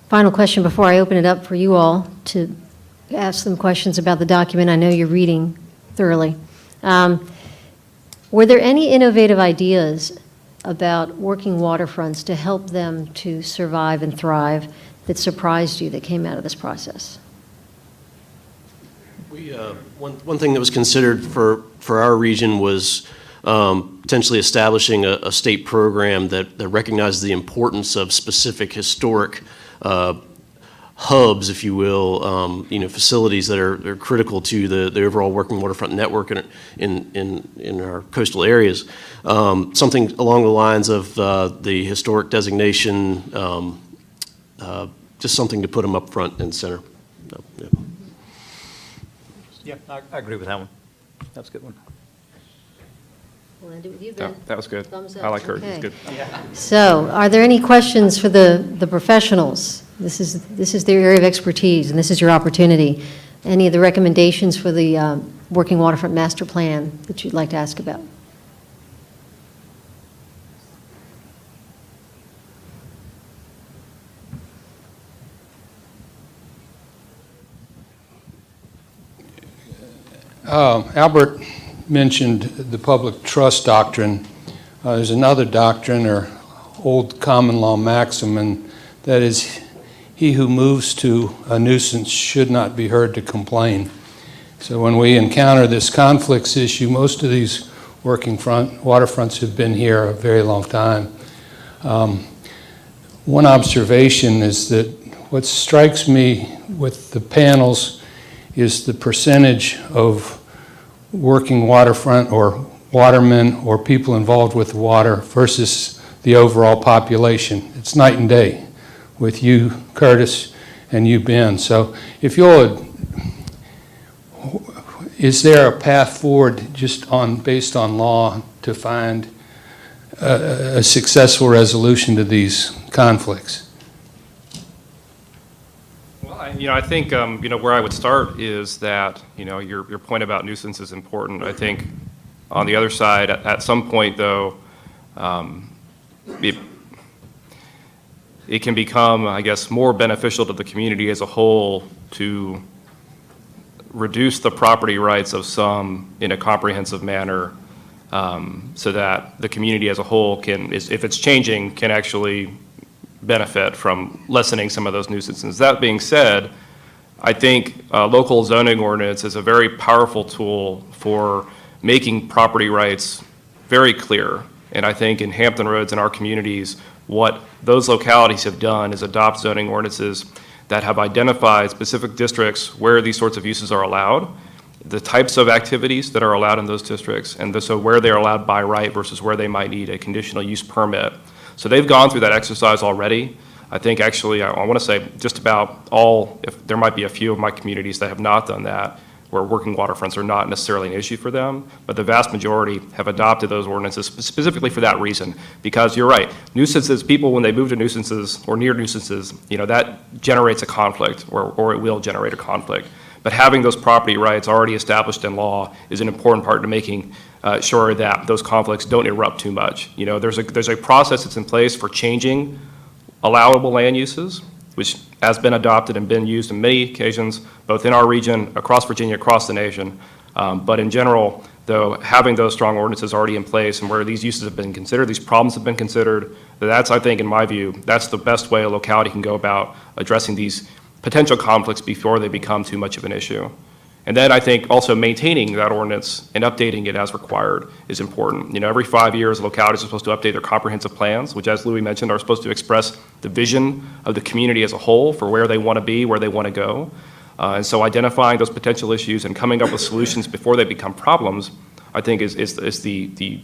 Final question before I open it up for you all to ask them questions about the document. I know you're reading thoroughly. Were there any innovative ideas about working waterfronts to help them to survive and thrive that surprised you that came out of this process? One thing that was considered for our region was potentially establishing a state program that recognizes the importance of specific historic hubs, if you will, facilities that are critical to the overall working waterfront network in our coastal areas. Something along the lines of the historic designation, just something to put them up front and center. So, yeah. Yeah, I agree with that one. That's a good one. We'll end it with you, Yeah, Ben. that was good. Thumbs up. I like her. It's Okay. good. So, are there any questions for the professionals? This is their area of expertise, and this is your opportunity. Any of the recommendations for the Working Waterfront Master Plan that you'd like to ask about? Albert mentioned the public trust doctrine. There's another doctrine or old common law maxim, and that is, he who moves to a nuisance should not be heard to complain. So when we encounter this conflicts issue, most of these waterfronts have been here a very long time. One observation is that what strikes me with the panels is the percentage of working waterfront or watermen or people involved with the water versus the overall population. It's night and day with you, Curtis, and you, Ben. So if you'll, is there a path forward just based on law to find a successful resolution to these conflicts? Well, I think, where I would start is that, your point about nuisance is important. I think on the other side, at some point, though, it can become, I guess, more beneficial to the community as a whole to reduce the property rights of some in a comprehensive manner, so that the community as a whole if it's changing, can actually benefit from lessening some of those nuisances. That being said, I think local zoning ordinance is a very powerful tool for making property rights very clear. And I think in Hampton Roads and our communities, what those localities have done is adopt zoning ordinances that have identified specific districts where these sorts of uses are allowed, the types of activities that are allowed in those districts, and so where they're allowed by right versus where they might need a conditional use permit. So they've gone through that exercise already. I think actually, I want to say just about all, if there might be a few of my communities that have not done that, where working waterfronts are not necessarily an issue for them, but the vast majority have adopted those ordinances specifically for that reason. Because you're right, nuisances, people when they move to nuisances or near nuisances, that generates a conflict or it will generate a conflict. But having those property rights already established in law is an important part to making sure that those conflicts don't erupt too much. There's a process that's in place for changing allowable land uses, which has been adopted and been used on many occasions, both in our region, across Virginia, across the nation. But in general, though, having those strong ordinances already in place and where these uses have been considered, these problems have been considered, that's, I think, in my view, that's the best way a locality can go about addressing these potential conflicts before they become too much of an issue. And then I think also maintaining that ordinance and updating it as required is important. Every 5 years, localities are supposed to update their comprehensive plans, which, as Lewie mentioned, are supposed to express the vision of the community as a whole for where they want to be, where they want to go. And so identifying those potential issues and coming up with solutions before they become problems, I think is the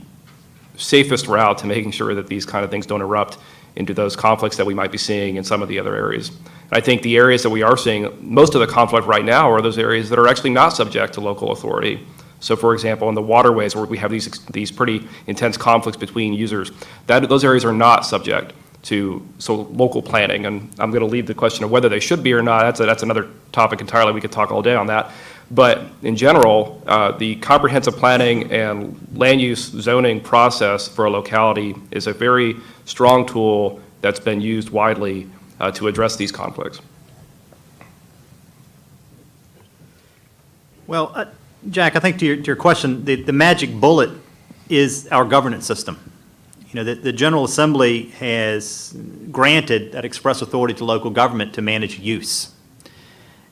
safest route to making sure that these kind of things don't erupt into those conflicts that we might be seeing in some of the other areas. And I think the areas that we are seeing most of the conflict right now are those areas that are actually not subject to local authority. So for example, in the waterways where we have these pretty intense conflicts between users, those areas are not subject to local planning. And I'm going to leave the question of whether they should be or not. That's another topic entirely. We could talk all day on that. But in general, the comprehensive planning and land use zoning process for a locality is a very strong tool that's been used widely to address these conflicts. Well, Jack, I think to your question, the magic bullet is our governance system. The General Assembly has granted that express authority to local government to manage use.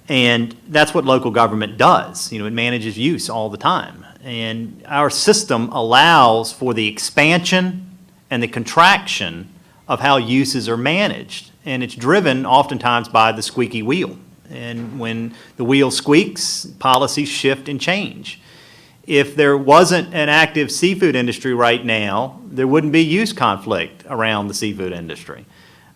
And that's what local government does. It manages use all the time. And our system allows for the expansion and the contraction of how uses are managed. and it's driven oftentimes by the squeaky wheel. And when the wheel squeaks, policies shift and change. If there wasn't an active seafood industry right now, there wouldn't be use conflict around the seafood industry.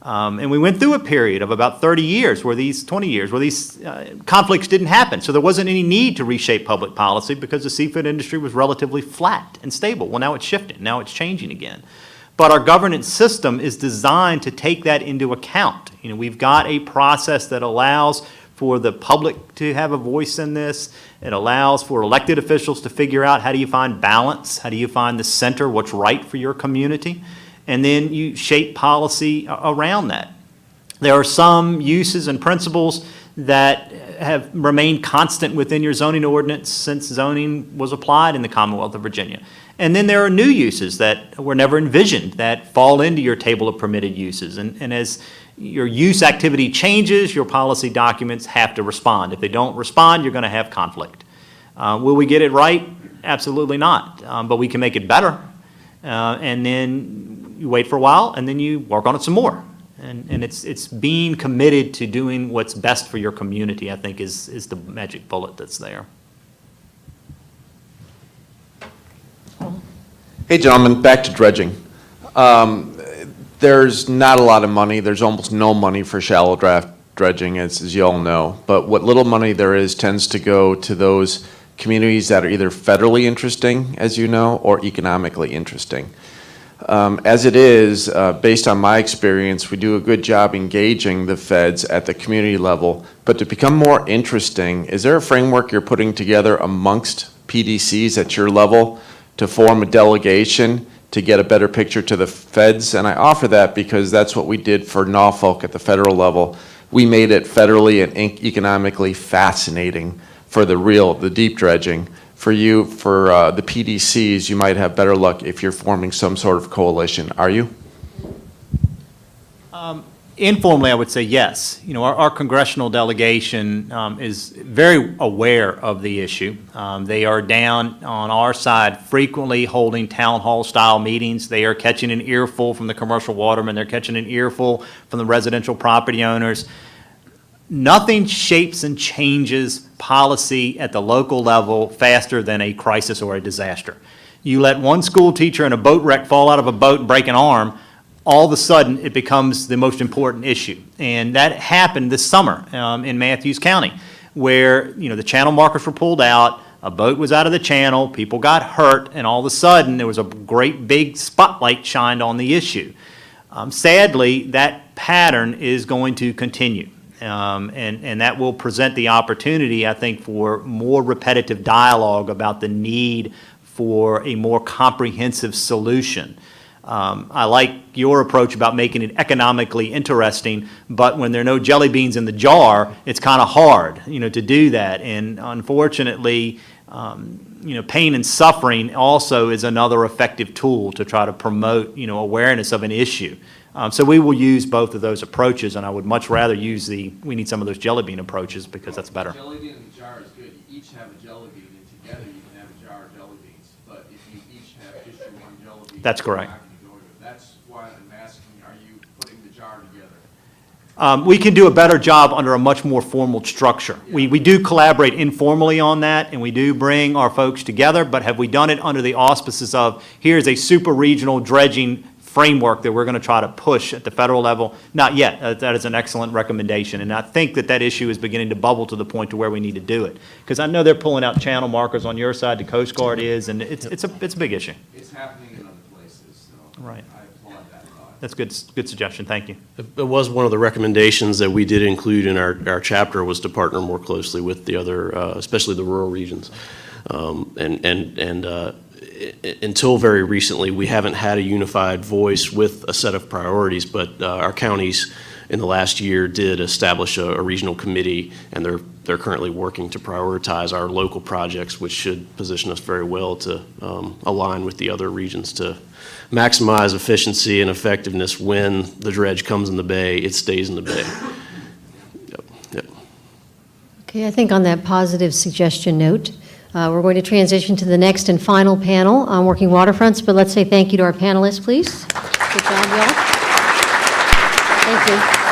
And we went through a period of about 20 years where these conflicts didn't happen. So there wasn't any need to reshape public policy because the seafood industry was relatively flat and stable. Well, now it's shifting. Now it's changing again. But our governance system is designed to take that into account. You know, we've got a process that allows for the public to have a voice in this. It allows for elected officials to figure out how do you find balance, how do you find the center, what's right for your community, and then you shape policy around that. There are some uses and principles that have remained constant within your zoning ordinance since zoning was applied in the Commonwealth of Virginia. And then there are new uses that were never envisioned that fall into your table of permitted uses. And as your use activity changes, your policy documents have to respond. If they don't respond, you're going to have conflict. Will we get it right? Absolutely not. But we can make it better. And then you wait for a while, and then you work on it some more. And it's being committed to doing what's best for your community, I think, is the magic bullet that's there. Hey, gentlemen, back to dredging. There's not a lot of money. There's almost no money for shallow draft dredging, as you all know. But what little money there is tends to go to those communities that are either federally interesting, as you know, or economically interesting. As it is, based on my experience, we do a good job engaging the feds at the community level. But to become more interesting, is there a framework you're putting together amongst PDCs at your level to form a delegation to get a better picture to the feds? And I offer that because that's what we did for Norfolk at the federal level. We made it federally and economically fascinating for the deep dredging. For you, for the PDCs, you might have better luck if you're forming some sort of coalition. Are you? Informally, I would say yes. You know, our congressional delegation is very aware of the issue. They are down on our side frequently holding town hall style meetings. They are catching an earful from the commercial watermen. They're catching an earful from the residential property owners. Nothing shapes and changes policy at the local level faster than a crisis or a disaster. You let one school teacher in a boat wreck fall out of a boat and break an arm, all of a sudden it becomes the most important issue. And that happened this summer in Matthews County, where the channel markers were pulled out, a boat was out of the channel, people got hurt, and all of a sudden there was a great big spotlight shined on the issue. Sadly, that pattern is going to continue. And that will present the opportunity, I think, for more repetitive dialogue about the need for a more comprehensive solution. I like your approach about making it economically interesting, but when there are no jelly beans in the jar, it's kind of hard, to do that. And unfortunately, pain and suffering also is another effective tool to try to promote, awareness of an issue. So we will use both of those approaches, and I would much rather use we need some of those jelly bean approaches because that's better. Jelly bean in the jar is good. You each have a jelly bean, and together you can have a jar of jelly beans. But if you each have just your one jelly bean, That's correct. you're not gonna go with it. That's why I'm asking, are you putting the jar together? We can do a better job under a much more formal structure. We do collaborate informally on that, and we do bring our folks together, but have we done it under the auspices of, here's a super regional dredging framework that we're going to try to push at the federal level? Not yet. That is an excellent recommendation, and I think that issue is beginning to bubble to the point to where we need to do it. Because I know they're pulling out channel markers on your side, the Coast Guard is, and it's a big issue. It's happening in other places, so Right. I applaud that thought. That's good suggestion. Thank you. It was one of the recommendations that we did include in our chapter was to partner more closely with the other, especially the rural regions. Until very recently, we haven't had a unified voice with a set of priorities, but our counties in the last year did establish a regional committee, and they're currently working to prioritize our local projects, which should position us very well to align with the other regions to maximize efficiency and effectiveness. When the dredge comes in the bay, it stays in the bay. Yep. Okay, I think on that positive suggestion note, we're going to transition to the next and final panel on working waterfronts, but let's say thank you to our panelists, please. Good job, y'all. Thank you.